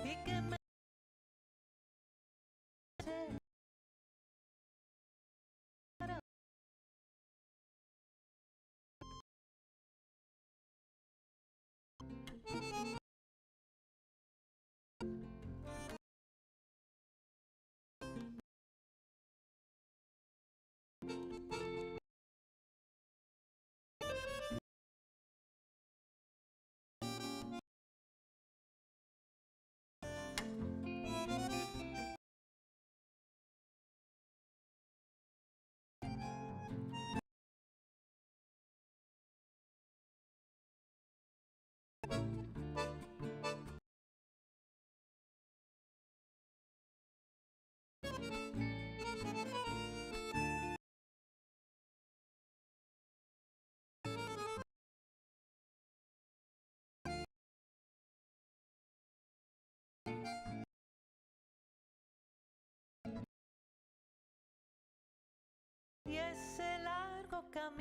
y que me y ese largo camino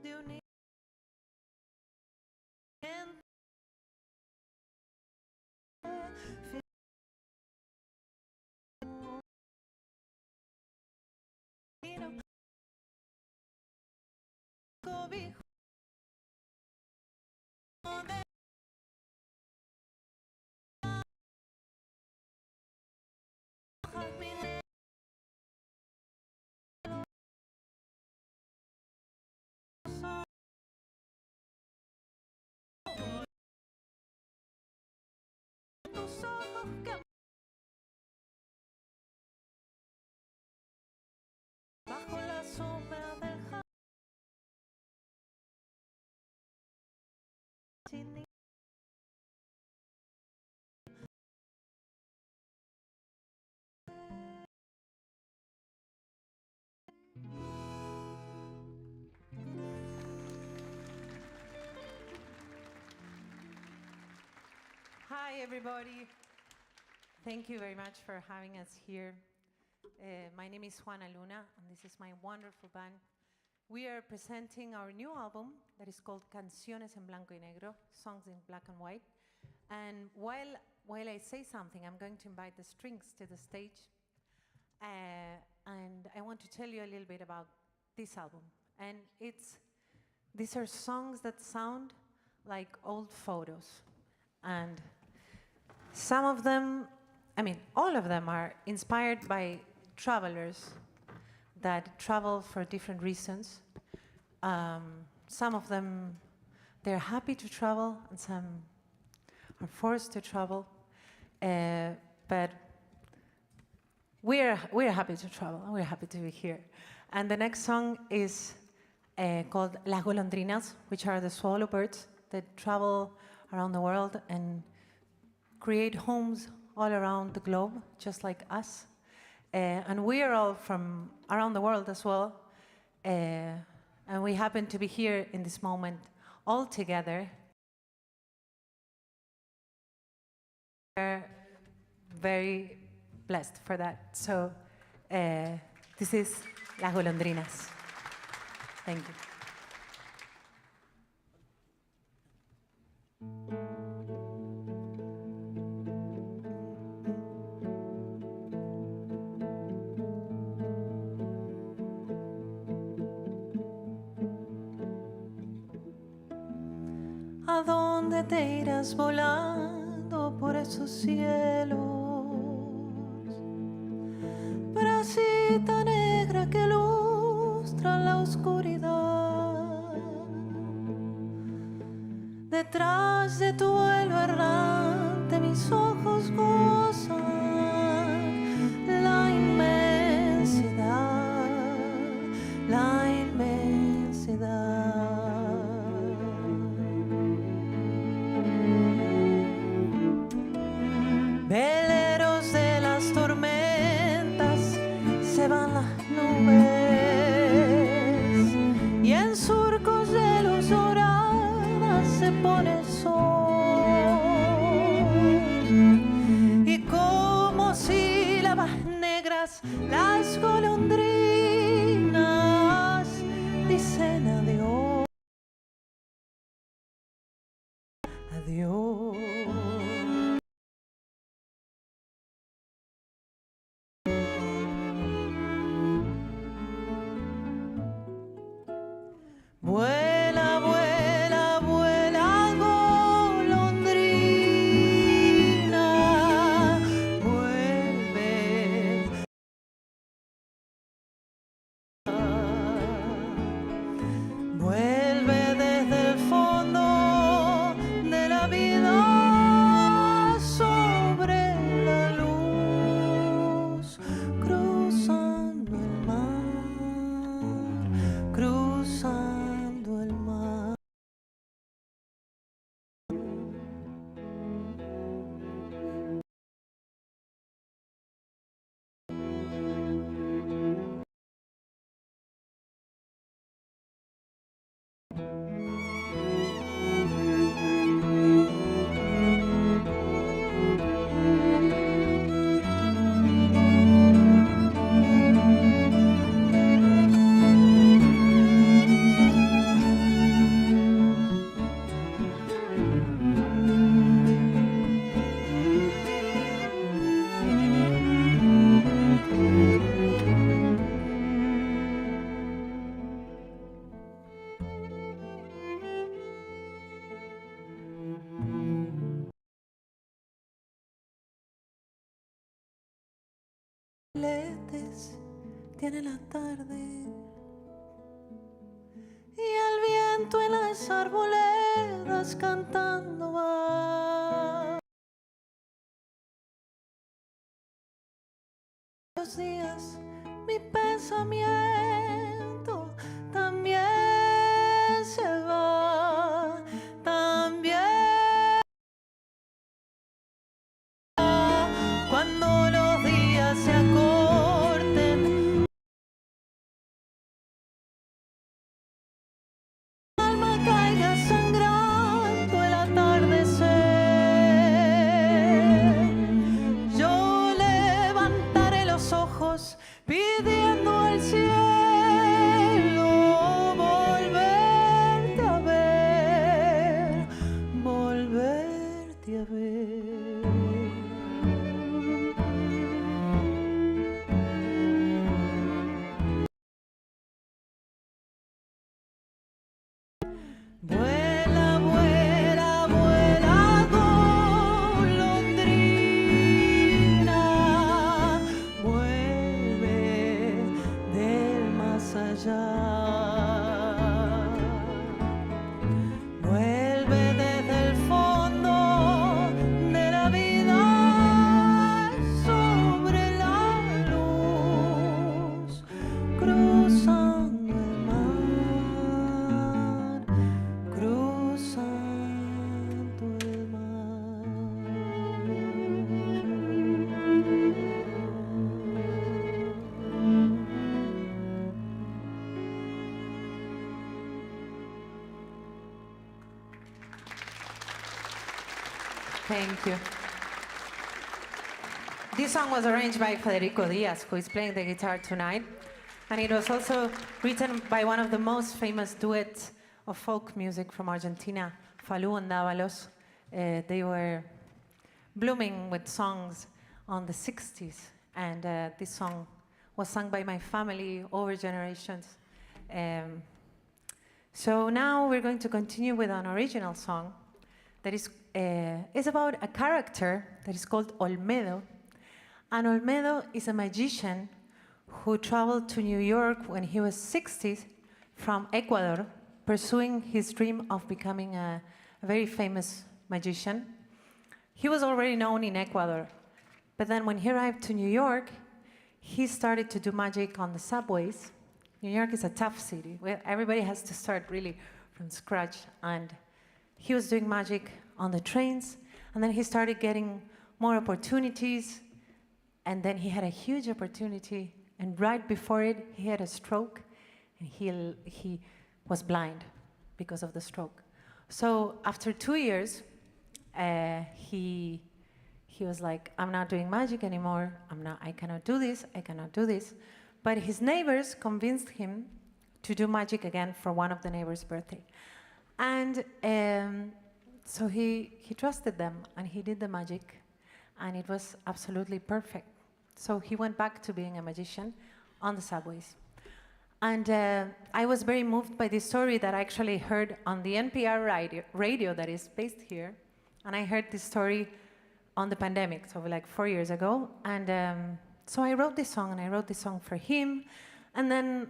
de unir gente fino, cobijo de hojas mineras, tus ojos que bajo la sombra del jardín. Hi, everybody. Thank you very much for having us here. My name is Juana Luna, and this is my wonderful band. We are presenting our new album that is called Canciones en Blanco y Negro, Songs in Black and White. And while I say something, I'm going to invite the strings to the stage. And I want to tell you a little bit about this album. And these are songs that sound like old photos. And some of them, I mean, all of them are inspired by travelers that travel for different reasons. Some of them, they're happy to travel, and some are forced to travel. But we're happy to travel, and we're happy to be here. And the next song is called Las Golondrinas, which are the swallow birds that travel around the world and create homes all around the globe, just like us. And we are all from around the world as well. And we happen to be here in this moment all together. We're very blessed for that. So this is Las Golondrinas. Thank you. ¿A dónde te irás volando por esos cielos? Bracita negra que lustra la oscuridad. Detrás de tu vuelo errante mis ojos gozan la inmensidad, la inmensidad. Veleros de las tormentas se van las nubes y en surcos de luz dorada se pone el sol. Vuela, vuela, vuela, golondrina, vuelve. Vuelve desde el fondo de la vida sobre la luz, cruzando el mar, cruzando el mar. Tiene la tarde y el viento en las arboledas cantando va. Los días mi pensamiento también se va, también cuando los días se acorten. Alma caiga sangrando el atardecer. Yo levantaré los ojos pidiendo al cielo volverte a ver, volverte a ver. Vuela, vuela, vuela, golondrina, vuelve del más allá. Vuelve desde el fondo de la vida sobre la luz, cruzando el mar, cruzando el mar. Thank you. This song was arranged by Federico Diaz, who is playing the guitar tonight. And it was also written by one of the most famous duets of folk music from Argentina, Falú and Dávalos. They were blooming with songs on the 60s. And this song was sung by my family over generations. So now we're going to continue with an original song that is about a character that is called Olmedo. And Olmedo is a magician who traveled to New York when he was 60 from Ecuador, pursuing his dream of becoming a very famous magician. He was already known in Ecuador, but then when he arrived to New York, he started to do magic on the subways. New York is a tough city where everybody has to start really from scratch, and he was doing magic on the trains, and then he started getting more opportunities, and then he had a huge opportunity, and right before it, he had a stroke, and he was blind because of the stroke. So after 2 years, he was like, I'm not doing magic anymore, I cannot do this. But his neighbors convinced him to do magic again for one of the neighbors' birthday. And so he trusted them, and he did the magic, and it was absolutely perfect. So he went back to being a magician on the subways. And I was very moved by this story that I actually heard on the NPR radio that is based here. And I heard this story on the pandemic, so like 4 years ago. And so I wrote this song, and I wrote this song for him. And then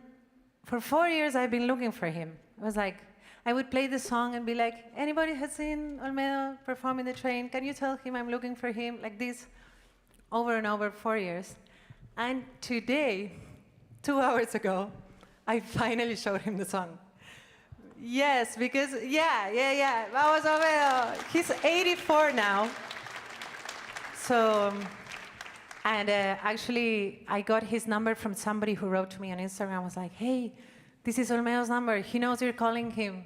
for 4 years, I've been looking for him. It was like, I would play the song and be like, anybody has seen Olmedo perform in the train? Can you tell him I'm looking for him? Like this, over and over, 4 years. And today, 2 hours ago, I finally showed him the song. Yes, because, yeah. Vamos, Olmedo. He's 84 now. So, and actually, I got his number from somebody who wrote to me on Instagram. I was like, hey, this is Olmedo's number. He knows you're calling him.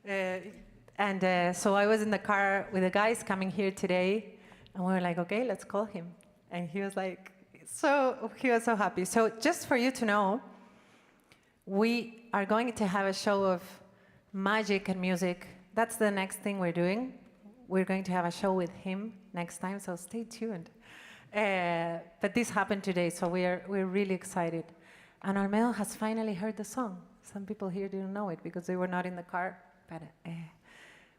So I was in the car with the guys coming here today, and we were like, okay, let's call him. And he was like, he was so happy. So just for you to know, we are going to have a show of magic and music. That's the next thing we're doing. We're going to have a show with him next time, so stay tuned. But this happened today, so we're really excited. And Olmedo has finally heard the song. Some people here didn't know it because they were not in the car. But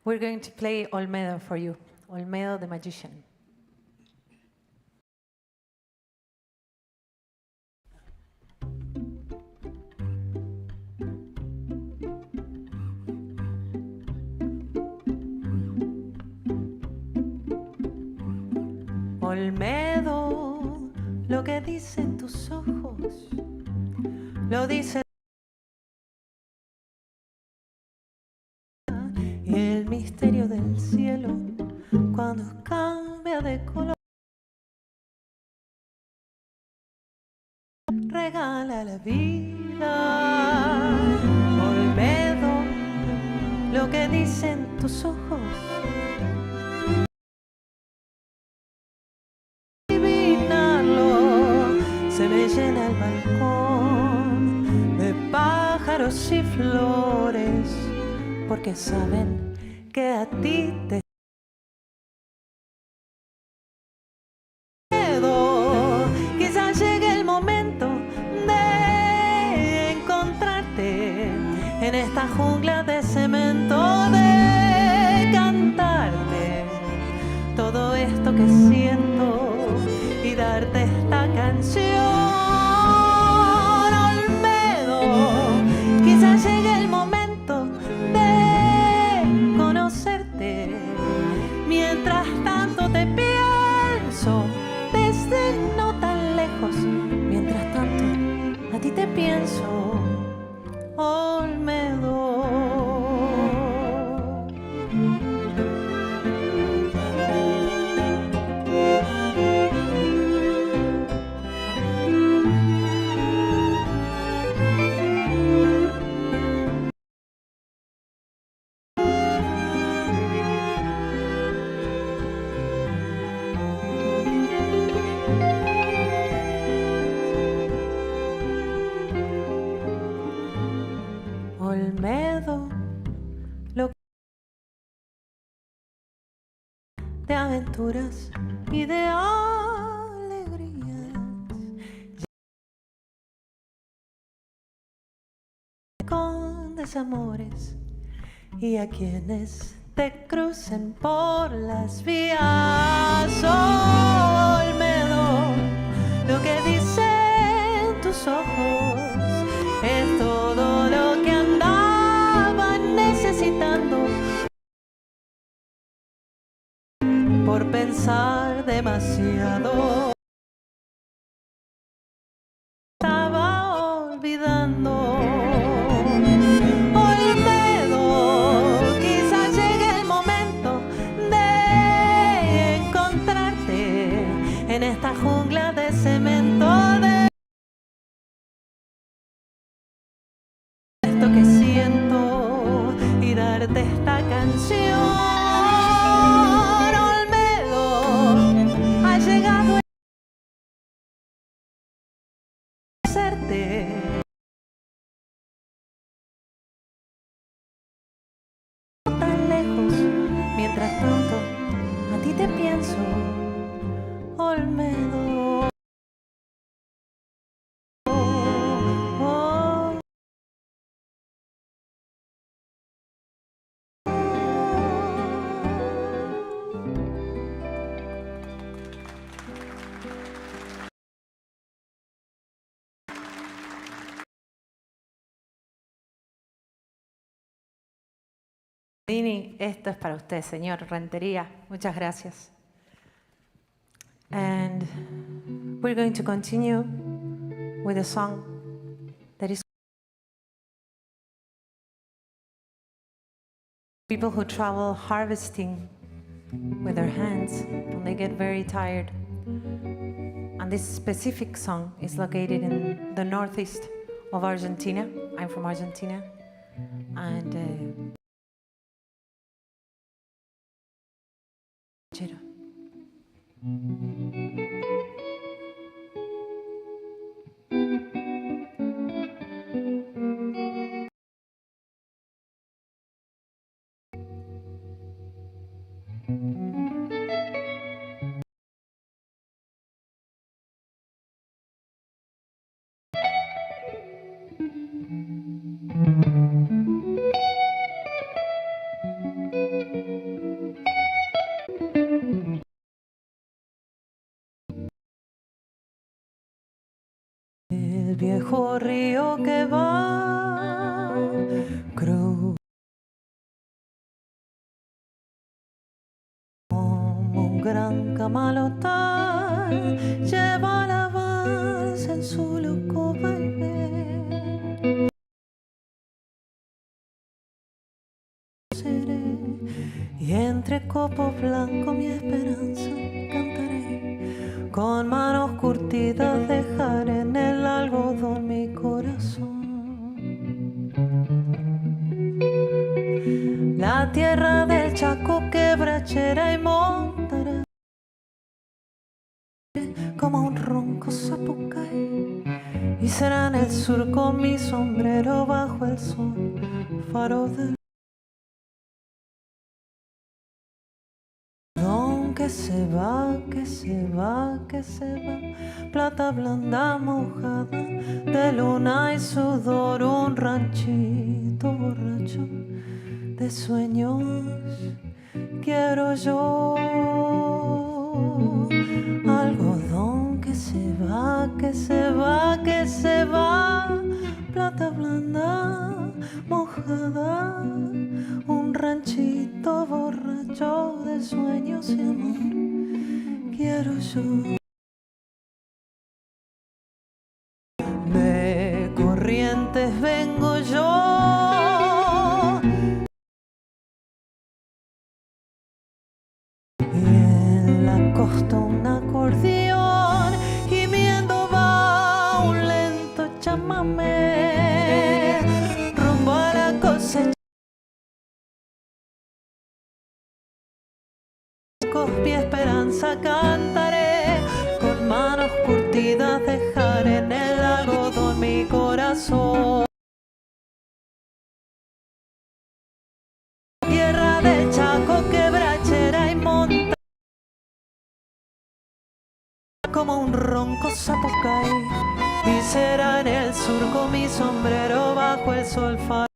we're going to play Olmedo for you, Olmedo the Magician. Olmedo, lo que dicen tus ojos, lo dice y el misterio del cielo cuando cambia de color regala la vida. Olmedo, lo que dicen tus ojos, se me llena el balcón de pájaros y flores, porque saben que a ti te miedo. Quizás llegue el momento de encontrarte en esta jungla de cemento, de cantarte todo esto que siento y darte esta canción. Olmedo, quizás llegue el momento de conocerte. Mientras tanto te pienso desde no tan lejos. Mientras tanto a ti te pienso, Olmedo. Olmedo, lo de aventuras y de alegrías, con desamores y a quienes te crucen por las vías. Olmedo, lo que dicen tus ojos es todo lo que andaba necesitando por pensar demasiado. Estaba olvidando. Olmedo, quizás llegue el momento de encontrarte en esta jungla de cemento, de esto que siento y darte esta canción. Olmedo, ha llegado a hacerte tan lejos. Mientras tanto a ti te pienso, Olmedo. Dini, esto es para usted, señor Rentería. Muchas gracias. And we're going to continue with a song that is people who travel harvesting with their hands and they get very tired. And this specific song is located in the northeast of Argentina. I'm from Argentina. And el viejo río que va cruz como un gran camalotal lleva la avance en su loco vaivén. Seré y entre copos blancos mi esperanza cantaré, con manos curtidas dejaré en el algodón mi corazón. La tierra del Chaco quebrachera y montará como un ronco zapucay, y será en el surco mi sombrero bajo el sol, faro del que se va, que se va, que se va, plata blanda mojada de luna y sudor, un ranchito borracho de sueños quiero yo. Algodón que se va, que se va, que se va, plata blanda mojada, un ranchito borracho de sueños y amor quiero yo. De Corrientes vengo yo y en la costa un acordeón gimiendo va un lento chamamé rumbo a la cosecha. Con mi esperanza cantaré, con manos curtidas dejaré en el algodón mi corazón. Tierra del Chaco quebrachera y monta como un ronco zapucay, y será en el surco mi sombrero bajo el sol faro.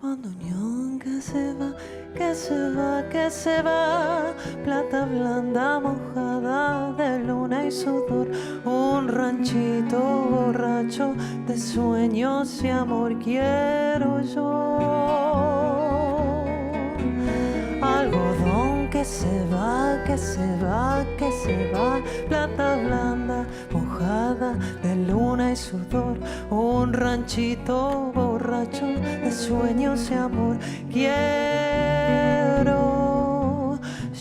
Bandoneón que se va, que se va, que se va, plata blanda mojada de luna y sudor, un ranchito borracho de sueños y amor quiero yo. Algodón que se va, que se va, que se va, plata blanda mojada de luna y sudor, un ranchito borracho de sueños y amor quiero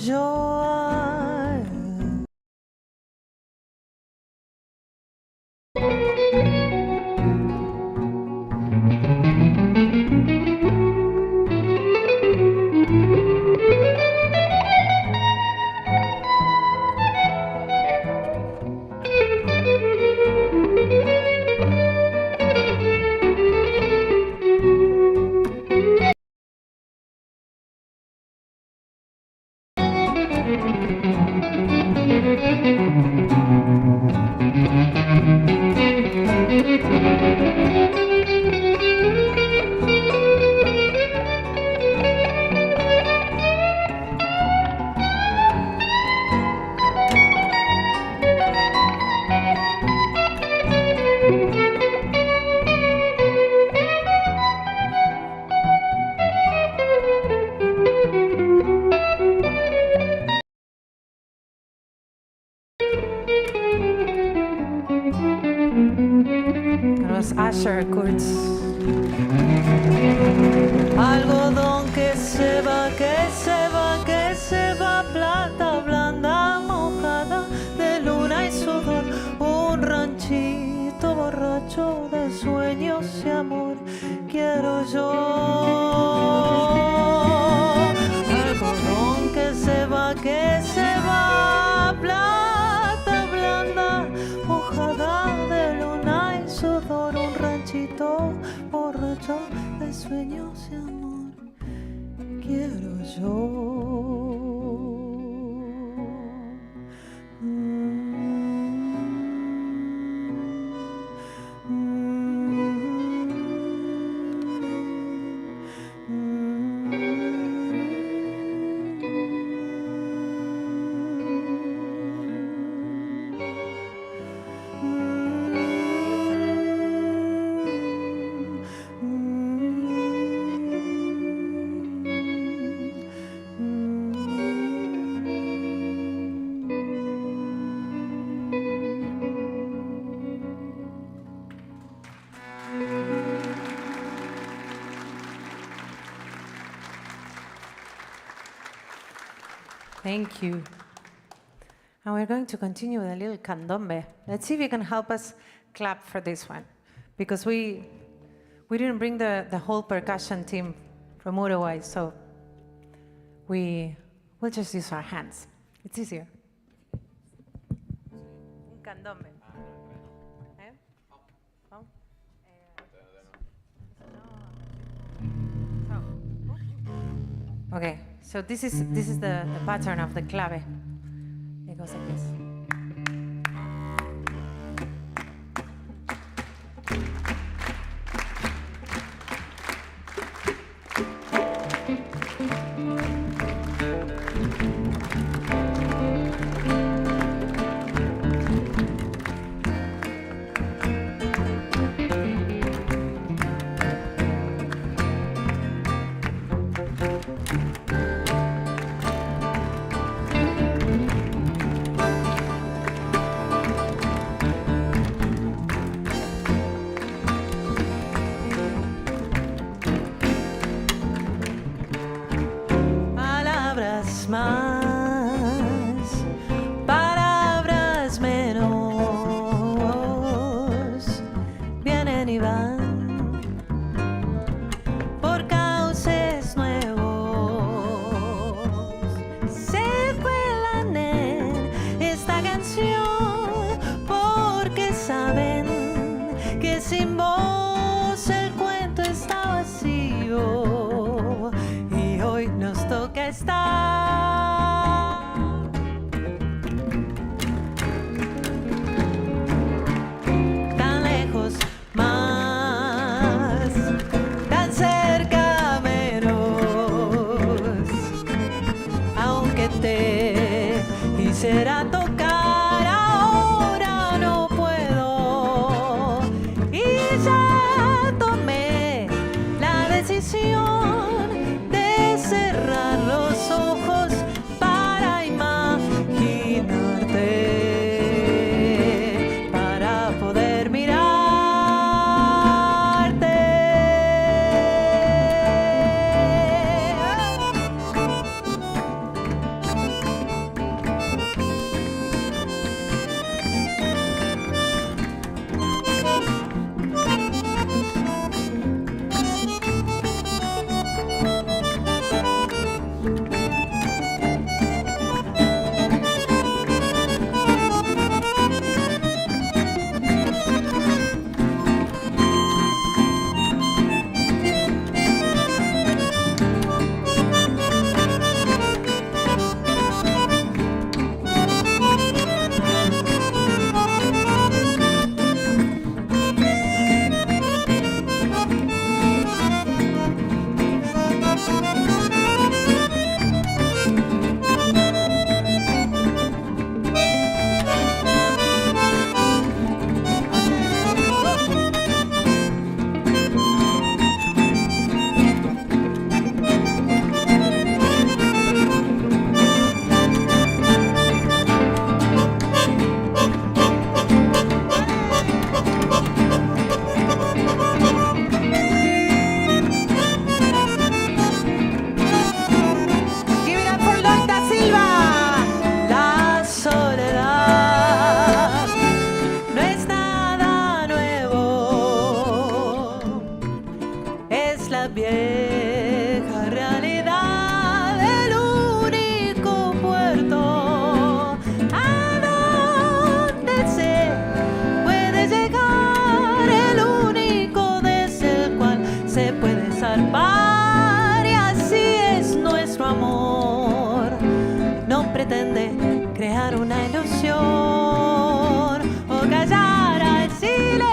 yo. Asher Kurtz. Algodón que se va, que se va, que se va, plata blanda mojada de luna y sudor, un ranchito borracho de sueños y amor, quiero yo. Algodón que se va, plata blanda mojada de luna y sudor, un ranchito borracho de sueños y amor, quiero yo. Thank you. And we're going to continue with a little candombe. Let's see if you can help us clap for this one. Because we didn't bring the whole percussion team from Uruguay, so we'll just use our hands. It's easier. Un candombe. Okay, so this is the pattern of the clave. It goes like this. Más, palabras menos, vienen y van por cauces nuevos, se cuelan en esta canción porque saben que sin vos el cuento está vacío y hoy nos toca estar tan lejos, más, tan cerca, menos, aunque te quisiera tocar, ahora no puedo y ya tomé la decisión de cerrar los ojos para imaginarte, para poder mirarte. pretende crear una ilusión o callar al silencio.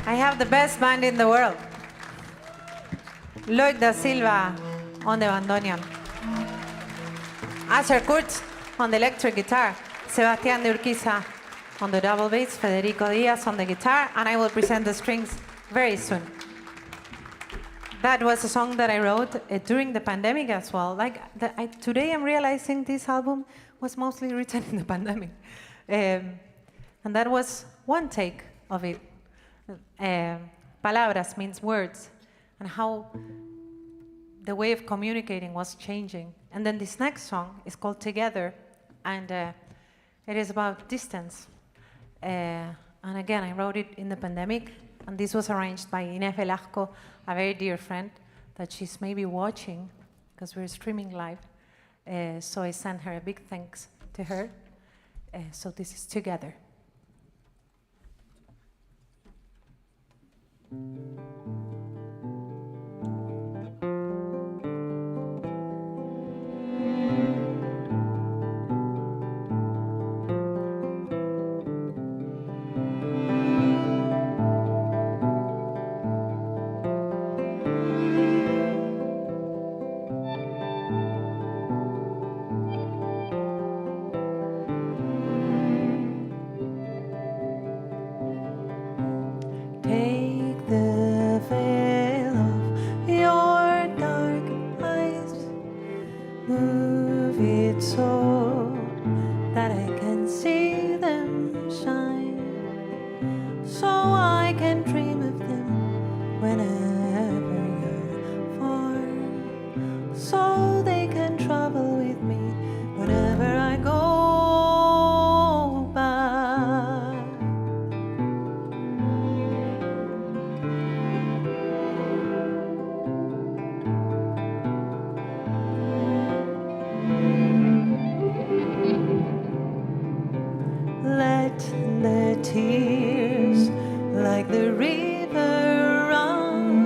I have the best band in the world. Lloyd da Silva on the bandoneon. Asher Kurtz on the electric guitar. Sebastián de Urquiza on the double bass. Federico Díaz on the guitar. And I will present the strings very soon. That was a song that I wrote during the pandemic as well. Today I'm realizing this album was mostly written in the pandemic. And that was one take of it. Palabras means words, and how the way of communicating was changing. And then this next song is called Together, and it is about distance. And again, I wrote it in the pandemic, and this was arranged by Inés Velasco, a very dear friend that she's maybe watching, because we're streaming live. So I send her a big thanks to her. So this is Together. Take the veil off your dark eyes, move it so that I can see them shine, so I can dream of them whenever you're far, so they can travel with me whenever I go back. Let the tears like the river run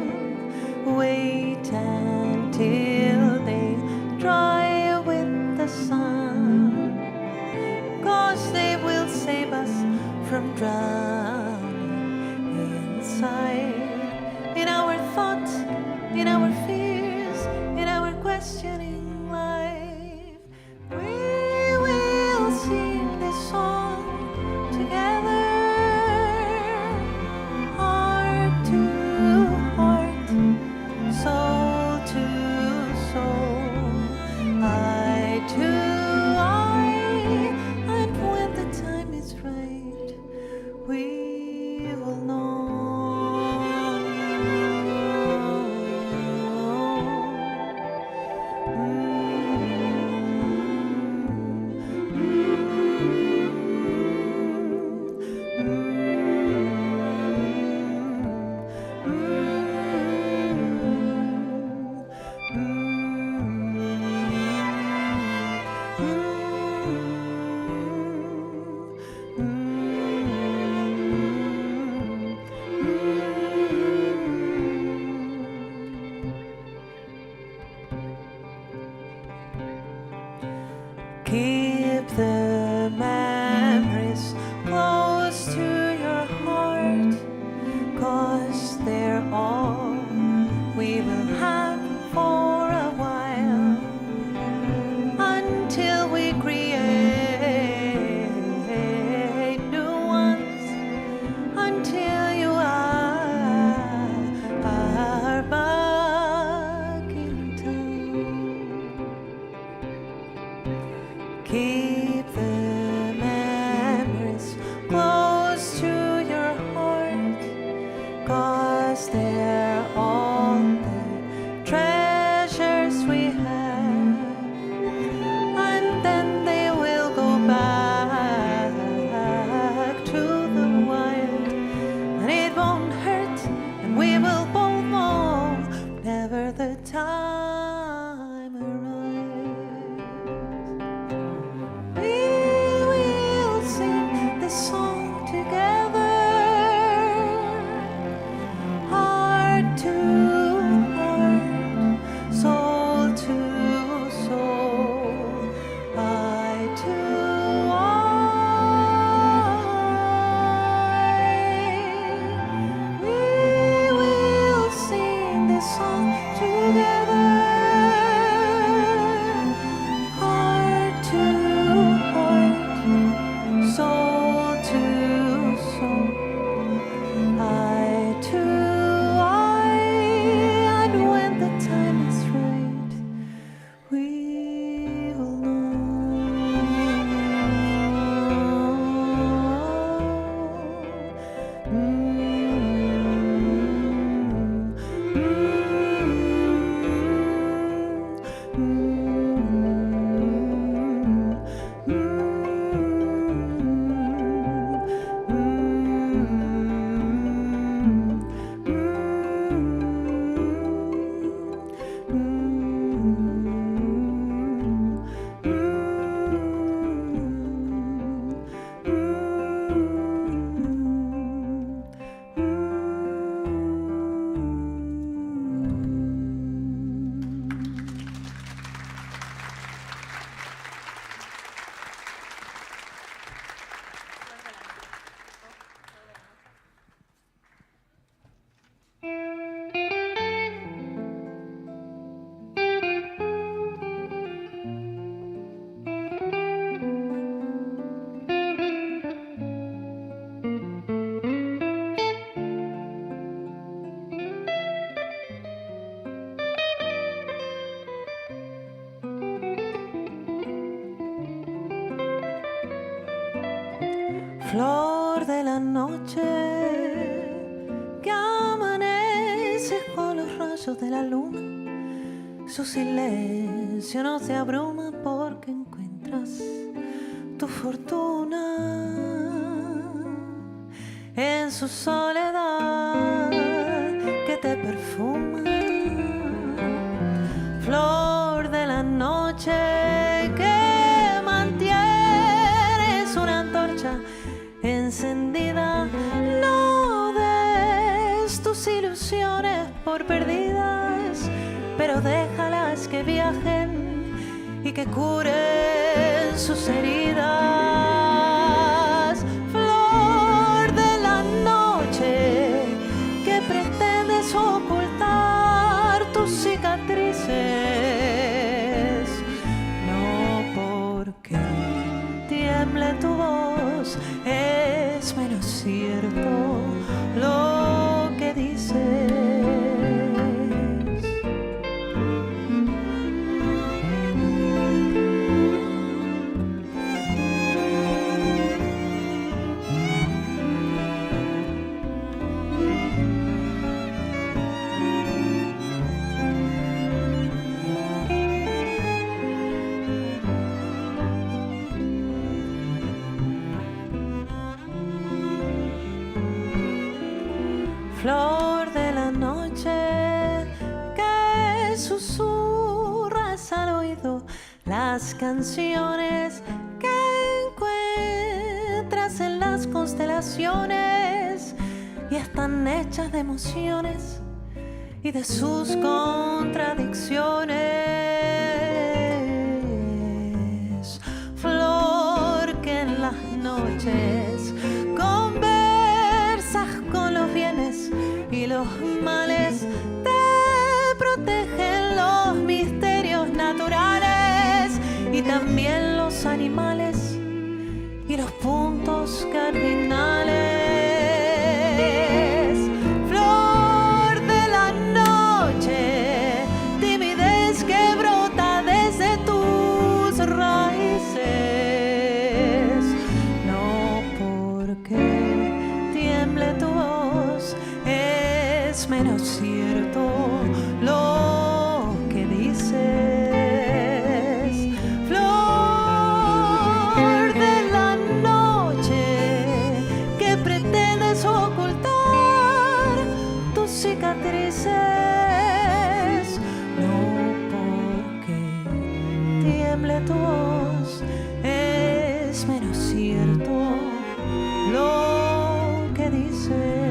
us there all the treasures we have, and then they will go back to the wild, and it won't hurt, and we will both know whenever the time arrives. We will sing this song together, heart to heart, soul to soul, eye to eye. We will sing this song together, heart to heart, soul to soul, eye to eye, and when the time is right, we will flor de la noche que amanece con los rayos de la luna. Su silencio no te abruma porque encuentras tu fortuna en su soledad que te perfuma. Flor de la noche que mantienes una antorcha encendida, no des tus ilusiones por perdidas, pero déjalas que viajen y que curen sus heridas. Flor de la noche que pretendes ocultar tus cicatrices, no porque tiemble tu voz es menos cierto lo que dices. Flor de la noche que susurras al oído las canciones que encuentras en las constelaciones y están hechas de emociones y de sus contradicciones. Flor que en las noches conversas con los bienes y los males, te protegen los misterios naturales y también los animales y los puntos cardinales. Flor de la noche, timidez que brota desde tus raíces, no porque tiemble tu voz es es menos cierto lo que dices. Flor de la noche que pretendes ocultar tus cicatrices, no porque tiemble tu voz, es menos cierto lo que dices.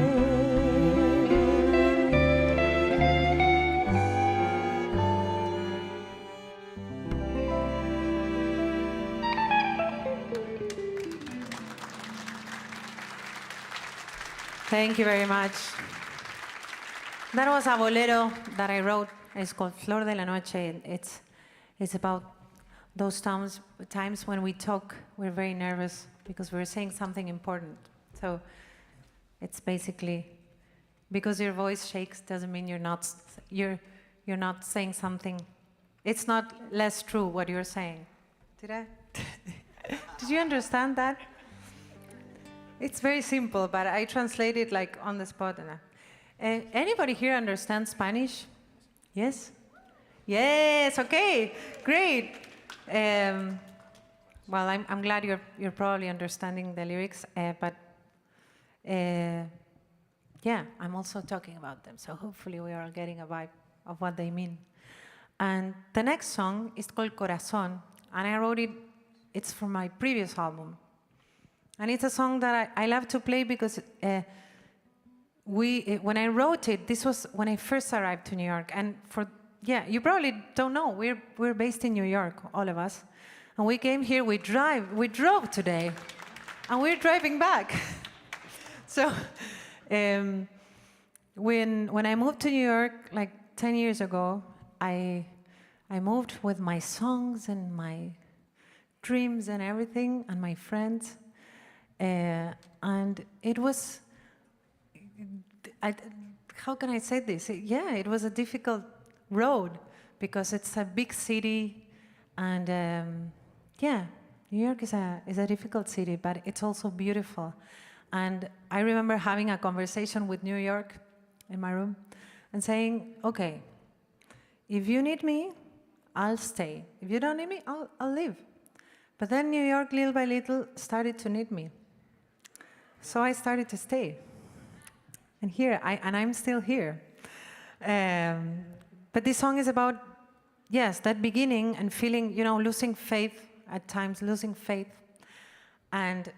Thank you very much. That was a bolero that I wrote. It's called Flor de la Noche. It's about those times when we talk, we're very nervous because we're saying something important. So it's basically, because your voice shakes doesn't mean you're not saying something. It's not less true what you're saying. Did you understand that? It's very simple, but I translate it like on the spot. Anybody here understand Spanish? Yes? Yes, okay, great. Well, I'm glad you're probably understanding the lyrics, but yeah, I'm also talking about them, so hopefully we are getting a vibe of what they mean. And the next song is called Corazón, and I wrote it, it's from my previous album. And it's a song that I love to play because when I wrote it, this was when I first arrived to New York. And you probably don't know, we're based in New York, all of us. And we came here, we drove today, and we're driving back. So when I moved to New York, like 10 years ago, I moved with my songs and my dreams and everything, and my friends. And it was, how can I say this? Yeah, it was a difficult road because it's a big city, and yeah, New York is a difficult city, but it's also beautiful. And I remember having a conversation with New York in my room and saying, okay, if you need me, I'll stay. If you don't need me, I'll leave. But then New York, little by little, started to need me. So I started to stay. And I'm still here. But this song is about, yes, that beginning and feeling, losing faith at times, losing faith. And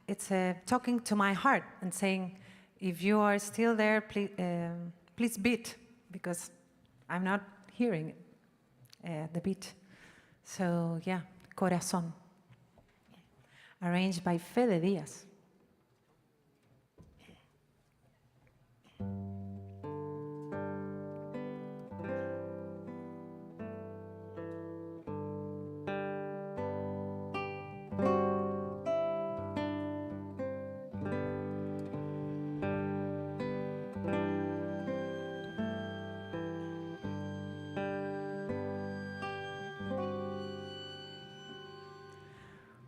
it's talking to my heart and saying, if you are still there, please beat, because I'm not hearing the beat. So yeah, Corazón, arranged by Fede Díaz.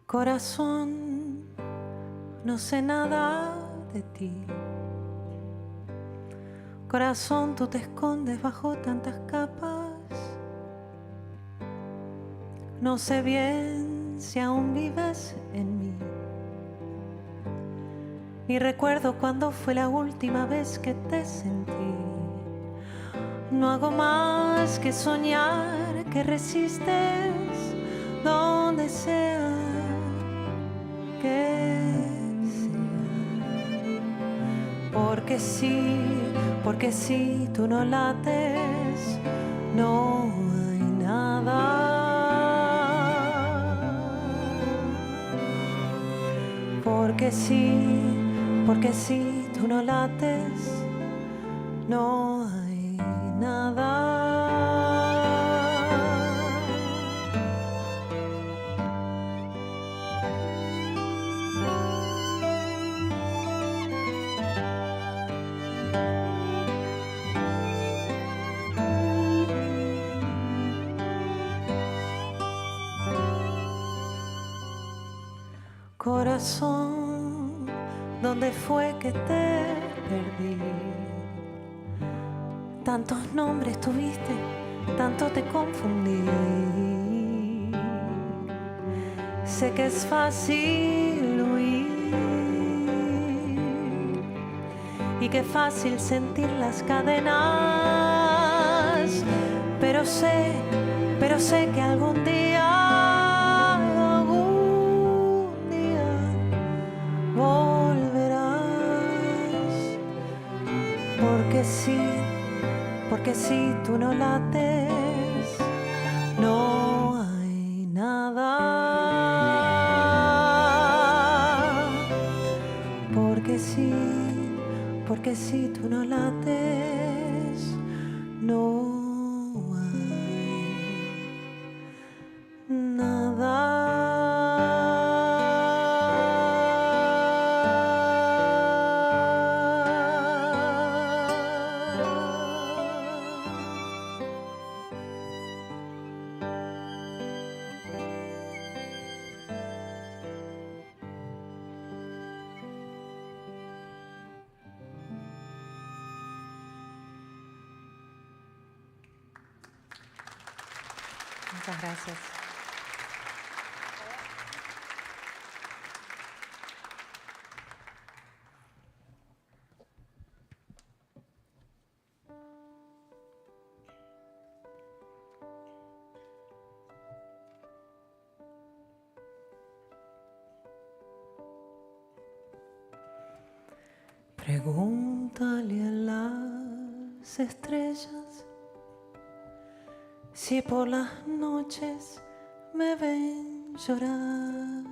Corazón, no sé nada de ti. Corazón, tú te escondes bajo tantas capas. No sé bien si aún vives en mí. Ni recuerdo cuándo fue la última vez que te sentí. No hago más que soñar que resistes donde sea que sea. Porque si tú no lates, no hay nada. Porque si tú no lates, no hay nada. Corazón, ¿dónde fue que te perdí? Tantos nombres tuviste, tanto te confundí. Sé que es fácil huir y que fácil sentir las cadenas, pero sé que algún día volverás, porque si tú no lates, no hay nada. Porque si tú no lates, no hay nada. Muchas gracias. Pregúntale a las estrellas si por las noches me ven llorar.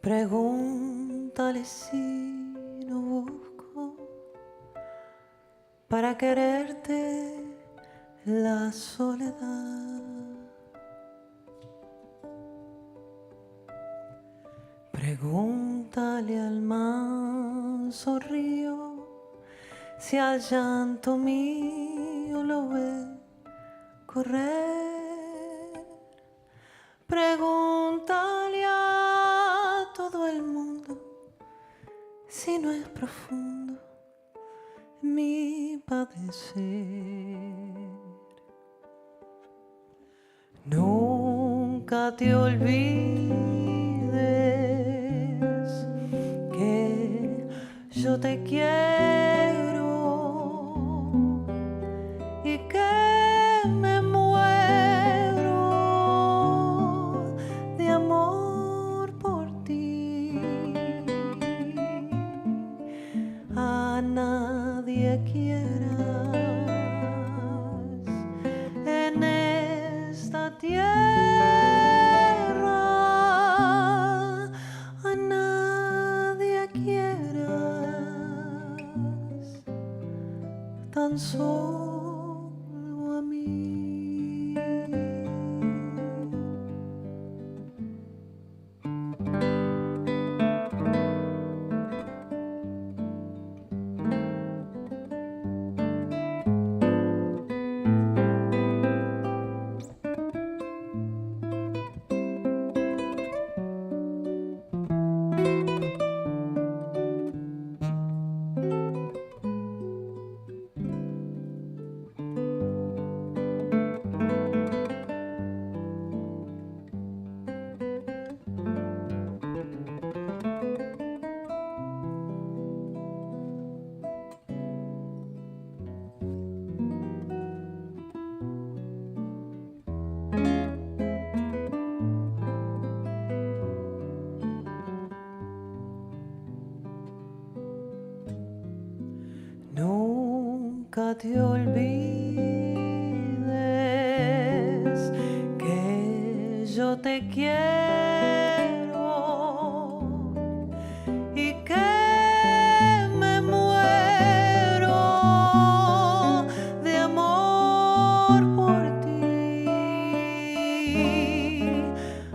Pregúntale si no busco para quererte la soledad. Pregúntale al manso río si al llanto mío lo ve correr. Pregúntale a todo el mundo si no es profundo mi padecer. Nunca te olvides que yo te quiero y que me muero de amor por ti. A nadie quieras en esta tierra, a nadie quieras, tan solo a mí. Nunca te olvides que yo te quiero y que me muero de amor por ti.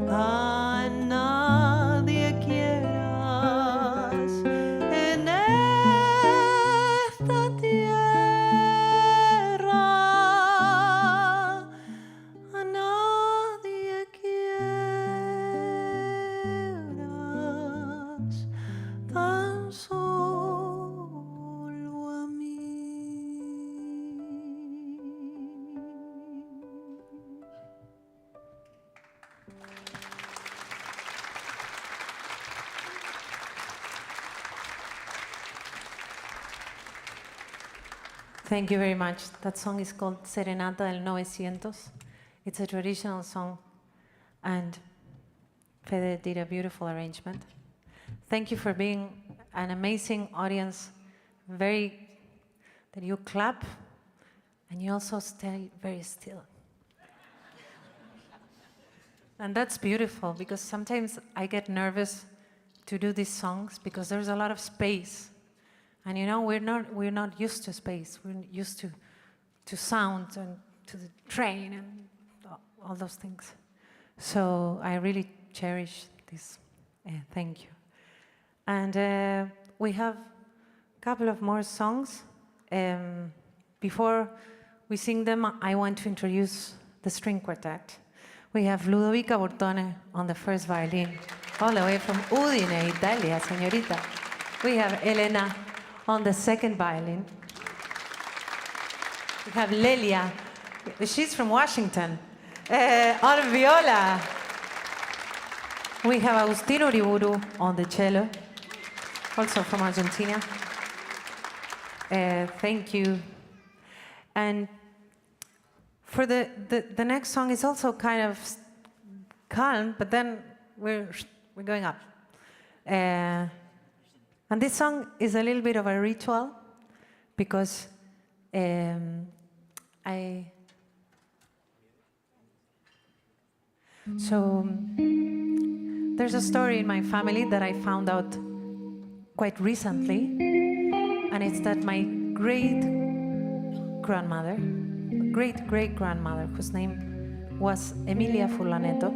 A nadie quieras en esta tierra, a nadie quieras. Thank you very much. That song is called Serenata del 900. It's a traditional song, and Fede did a beautiful arrangement. Thank you for being an amazing audience, that you clap, and you also stay very still. And that's beautiful, because sometimes I get nervous to do these songs because there's a lot of space. And you know, we're not used to space. We're used to sound and to the train and all those things. So I really cherish this. Thank you. And we have a couple of more songs. Before we sing them, I want to introduce the string quartet. We have Ludovica Bortone on the first violin, all the way from Udine, Italia, señorita. We have Elena on the second violin. We have Lelia, she's from Washington, on viola. We have Agustino Uriburu on the cello, also from Argentina. Thank you. And for the next song is also kind of calm, but then we're going up. And this song is a little bit of a ritual, because so there's a story in my family that I found out quite recently, and it's that my great-grandmother, great-great-grandmother, whose name was Emilia Furlaneto,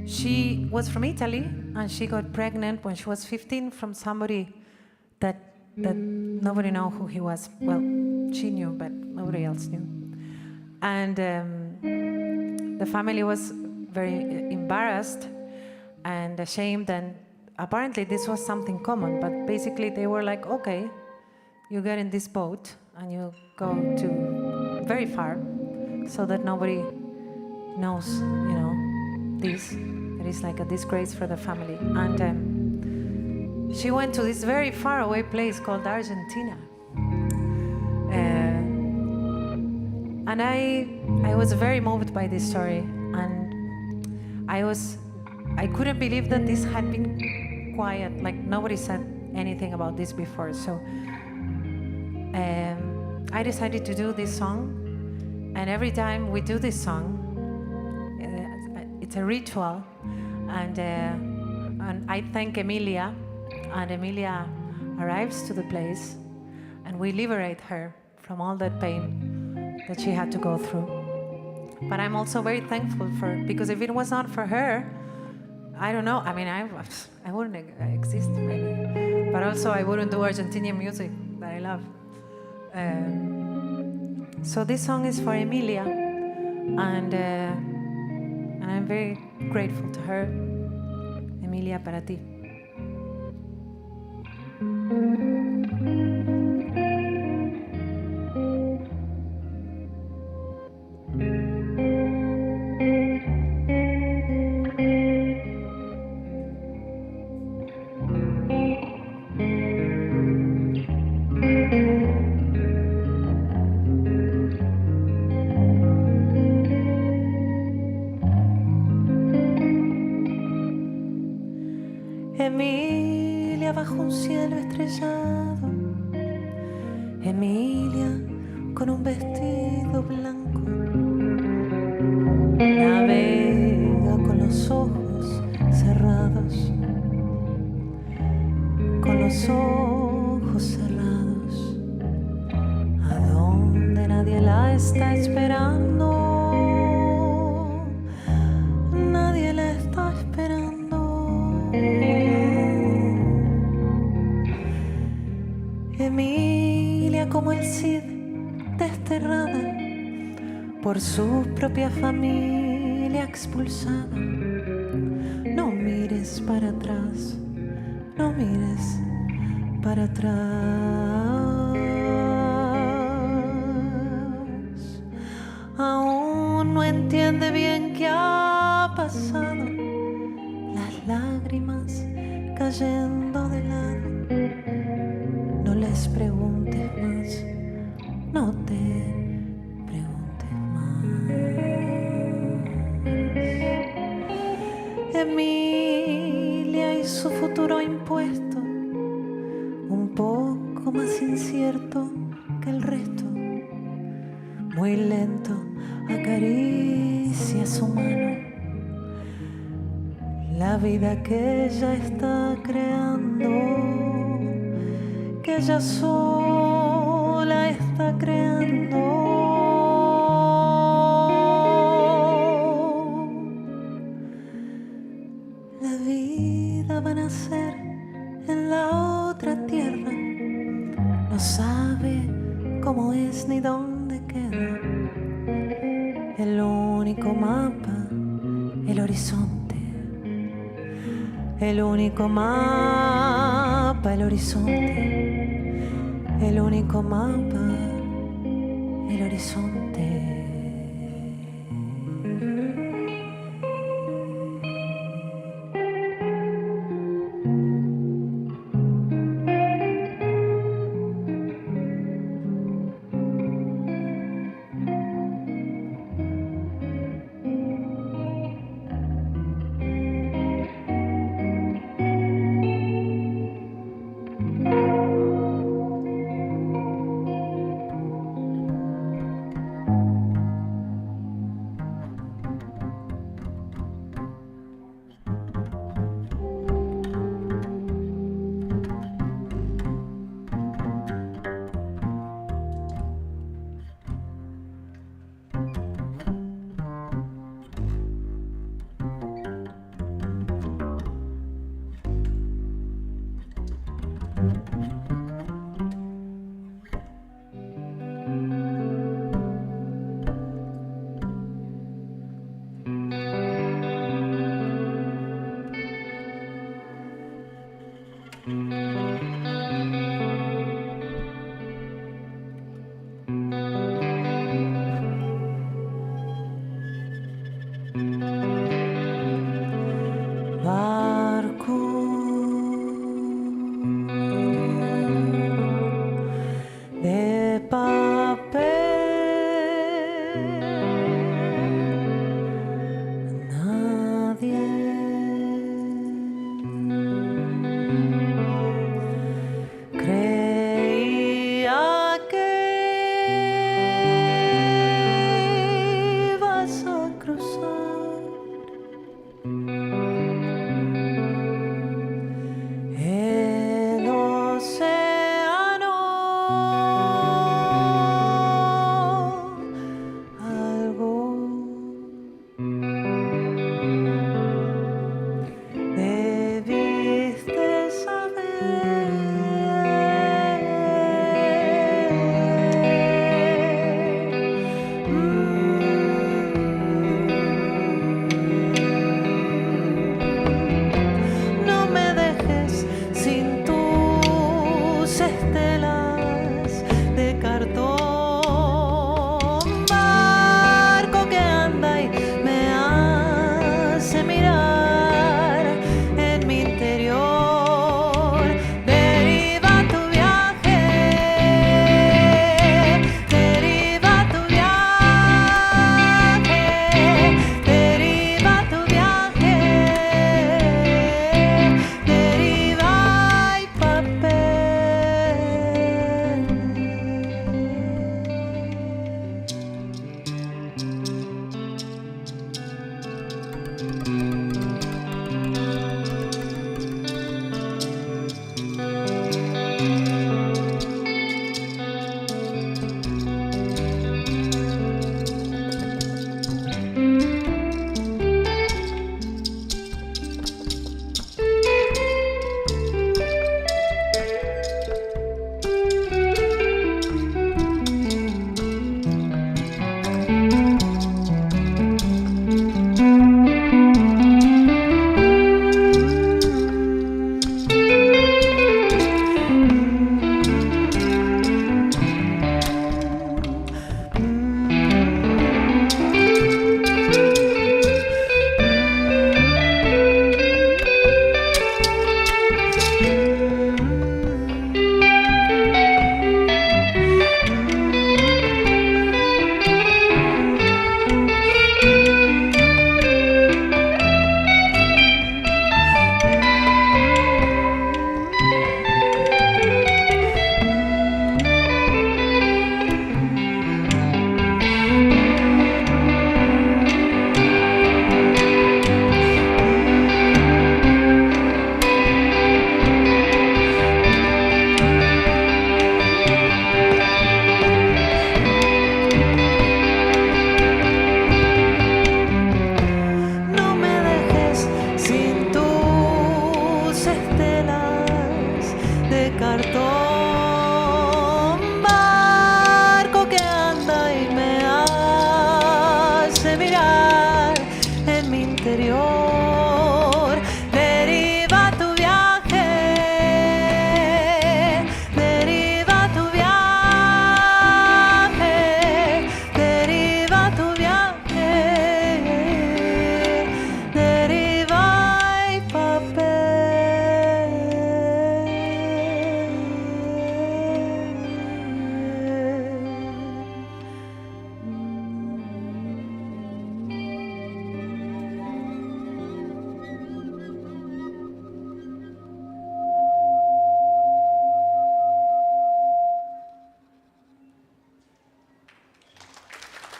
she was from Italy, and she got pregnant when she was 15 from somebody that nobody knew who he was. Well, she knew, but nobody else knew. And the family was very embarrassed and ashamed, and apparently this was something common, but basically they were like, okay, you get in this boat and you go to very far so that nobody knows, you know, this. It is like a disgrace for the family. And she went to this very far away place called Argentina. And I was very moved by this story, and I couldn't believe that this had been quiet, like nobody said anything about this before. So I decided to do this song, and every time we do this song, it's a ritual, and I thank Emilia, and Emilia arrives to the place, and we liberate her from all that pain that she had to go through. But I'm also very thankful because if it was not for her, I don't know, I mean, I wouldn't exist maybe, but also I wouldn't do Argentinian music that I love. So this song is for Emilia, and I'm very grateful to her. Emilia, para ti. Emilia bajo un cielo estrellado, Emilia con un vestido blanco, navega con los ojos cerrados, con los ojos cerrados, a donde nadie la está esperando, nadie la está esperando. Emilia como el Cid, desterrada por su propia familia expulsada. No mires para atrás, no mires para atrás. Aún no entiende bien qué ha pasado, las lágrimas cayendo de lado. No les preguntes más, no te preguntes más. Emilia y su futuro impuesto, un poco más incierto que el resto, muy lento acaricia su mano, la vida que ella está creando, que ella sola está creando. La vida va a nacer en la otra tierra, no sabe cómo es ni dónde queda. El único mapa, el horizonte. El único mapa, el horizonte. El único mapa, el horizonte. Barco de papel, nadie creía que ibas a cruzar el océano. Algo debiste saber. No me dejes sin tus estelas de cartón. Barco que anda y me hace mirar en mi interior. Ver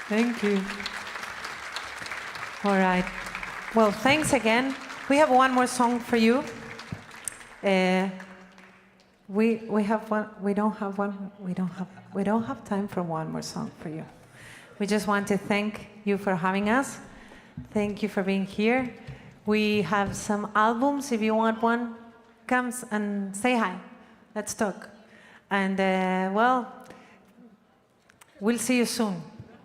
Thank you. All right. Well, thanks again. We have one more song for you. We have one. We don't have one. We don't have time for one more song for you. We just want to thank you for having us. Thank you for being here. We have some albums. If you want one, come and say hi. Let's talk. And well, we'll see you soon,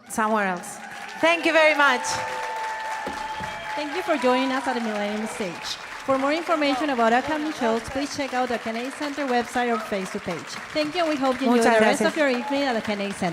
somewhere else. Thank you very much. Thank you for joining us at the Millennium Stage. For more information about upcoming shows, please check out the Kennedy Center website or Facebook page. Thank you, and we hope you enjoy Muchas the rest gracias. of your evening at the Kennedy Center.